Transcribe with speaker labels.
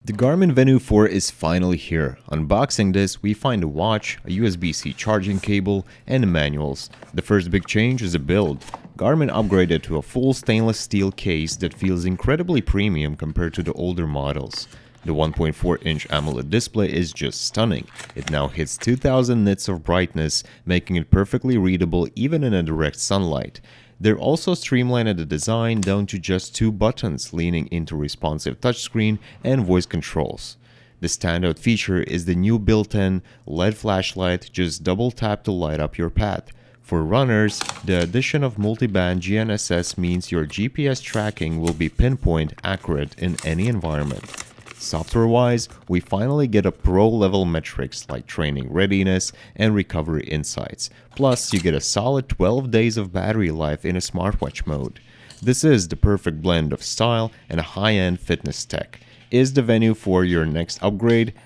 Speaker 1: The Garmin Venu 4 is finally here. Unboxing this, we find a watch, a USB-C charging cable, and manuals. The first big change is the build. Garmin upgraded to a full stainless steel case that feels incredibly premium compared to the older models. The 1.4-inch AMOLED display is just stunning. It now hits 2000 nits of brightness, making it perfectly readable even in a direct sunlight. They're also streamlined the design down to just two buttons, leaning into responsive touchscreen and voice controls. The standout feature is the new built-in LED flashlight. Just double tap to light up your path. For runners, the addition of multi-band GNSS means your GPS tracking will be pinpoint accurate in any environment. Software-wise, we finally get a pro-level metrics like training readiness and recovery insights. Plus, you get a solid 12 days of battery life in a smartwatch mode. This is the perfect blend of style and high-end fitness tech. Is the Venu 4 your next upgrade?